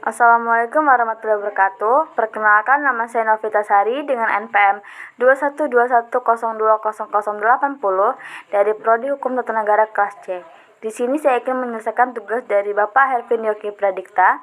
Assalamualaikum warahmatullahi wabarakatuh. Perkenalkan, nama saya Novita Sari dengan NPM 2121020080 dari Prodi Hukum Tata Negara kelas C. Di sini saya akan menyelesaikan tugas dari Bapak Hervin Yogi Pradikta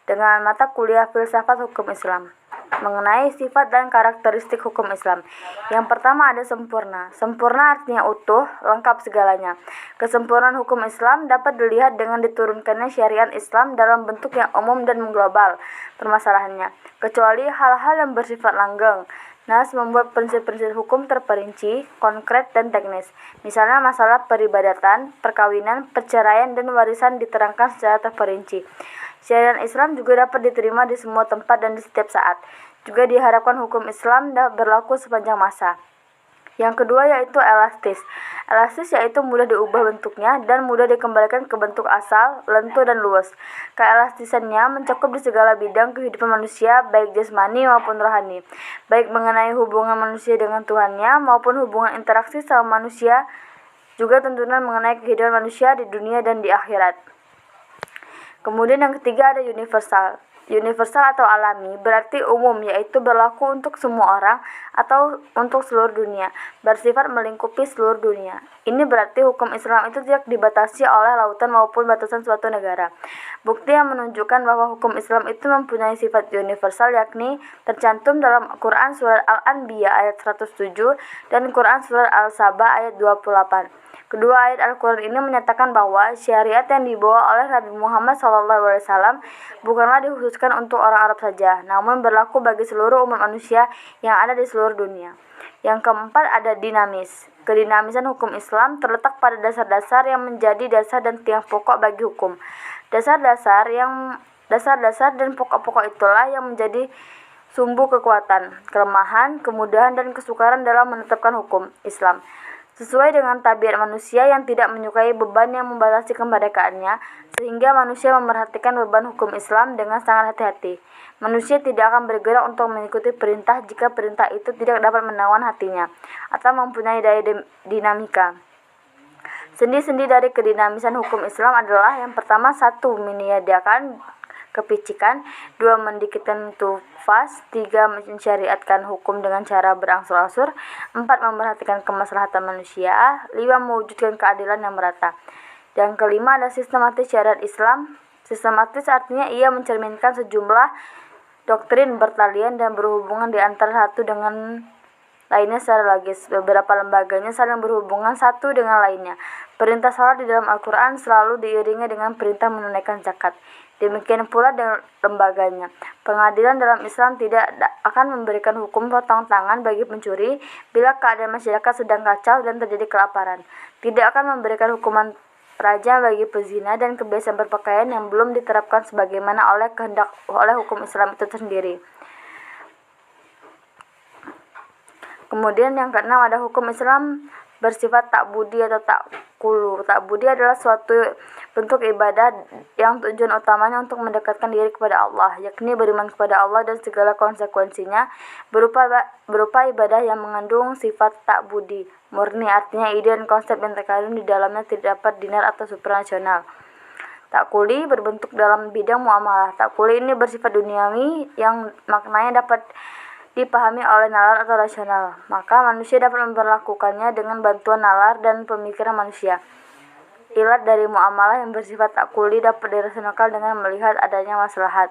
dengan mata kuliah Filsafat Hukum Islam mengenai sifat dan karakteristik hukum Islam. Yang pertama ada sempurna. Sempurna artinya utuh, lengkap segalanya. Kesempurnaan hukum Islam dapat dilihat dengan diturunkannya syariat Islam dalam bentuk yang umum dan global permasalahannya, kecuali hal-hal yang bersifat langgeng. Nas membuat prinsip-prinsip hukum terperinci, konkret, dan teknis. Misalnya masalah peribadatan, perkawinan, perceraian, dan warisan diterangkan secara terperinci. Syariat Islam juga dapat diterima di semua tempat dan di setiap saat. Juga diharapkan hukum Islam dapat berlaku sepanjang masa. Yang kedua yaitu elastis. Elastis yaitu mudah diubah bentuknya dan mudah dikembalikan ke bentuk asal, lentur dan luas. Keelastisannya mencakup di segala bidang kehidupan manusia, baik jasmani maupun rohani, baik mengenai hubungan manusia dengan Tuhannya maupun hubungan interaksi sama manusia, juga tentunya mengenai kehidupan manusia di dunia dan di akhirat. Kemudian yang ketiga ada universal. Universal atau alami berarti umum, yaitu berlaku untuk semua orang atau untuk seluruh dunia, bersifat melingkupi seluruh dunia. Ini berarti hukum Islam itu tidak dibatasi oleh lautan maupun batasan suatu negara. Bukti yang menunjukkan bahwa hukum Islam itu mempunyai sifat universal yakni tercantum dalam Quran Surat Al-Anbiya ayat 107 dan Quran Surat Al-Saba ayat 28. Kedua ayat Al-Quran ini menyatakan bahwa syariat yang dibawa oleh Nabi Muhammad SAW bukanlah dikhususkan untuk orang Arab saja, namun berlaku bagi seluruh umat manusia yang ada di seluruh dunia. Yang keempat ada dinamis. Kedinamisan hukum Islam terletak pada dasar-dasar yang menjadi dasar dan tiang pokok bagi hukum. Dasar-dasar dan pokok-pokok itulah yang menjadi sumbu kekuatan, kelemahan, kemudahan, dan kesukaran dalam menetapkan hukum Islam. Sesuai dengan tabiat manusia yang tidak menyukai beban yang membatasi kemerdekaannya, sehingga manusia memperhatikan beban hukum Islam dengan sangat hati-hati. Manusia tidak akan bergerak untuk mengikuti perintah jika perintah itu tidak dapat menawan hatinya, atau mempunyai daya dinamika. Sendi-sendi dari kedinamisan hukum Islam adalah yang pertama, 1. Menyediakan kepicikan, 2. mendikitkan tufas, 3. mensyariatkan hukum dengan cara berangsur-angsur, 4. memperhatikan kemaslahatan manusia, 5. mewujudkan keadilan yang merata. Yang kelima ada sistematis syariat Islam. Sistematis artinya ia mencerminkan sejumlah doktrin bertalian dan berhubungan di antara satu dengan lainnya secara logis. Beberapa lembaganya saling berhubungan satu dengan lainnya. Perintah salat di dalam Al-Quran selalu diiringi dengan perintah menunaikan zakat. Demikian pula dengan lembaganya. Pengadilan dalam Islam tidak akan memberikan hukum potong tangan bagi pencuri bila keadaan masyarakat sedang kacau dan terjadi kelaparan. Tidak akan memberikan hukuman raja bagi pezina dan kebiasaan berpakaian yang belum diterapkan sebagaimana oleh hukum Islam itu sendiri. Kemudian yang keenam ada hukum Islam bersifat ta'budi atau ta'kulu. Ta'budi adalah suatu bentuk ibadah yang tujuan utamanya untuk mendekatkan diri kepada Allah, yakni beriman kepada Allah dan segala konsekuensinya berupa ibadah yang mengandung sifat ta'budi murni, artinya ide dan konsep yang terkandung di dalamnya tidak dapat dinar atau supranasional. Ta'kuli berbentuk dalam bidang muamalah. Ta'kuli ini bersifat duniawi yang maknanya dapat dipahami oleh nalar atau rasional, maka manusia dapat memperlakukannya dengan bantuan nalar dan pemikiran manusia. Ilat dari muamalah yang bersifat ta'kuli dapat dirasionalkan dengan melihat adanya maslahat.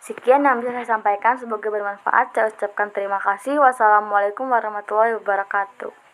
Sekian yang bisa saya sampaikan, semoga bermanfaat. Saya ucapkan terima kasih. Wassalamualaikum warahmatullahi wabarakatuh.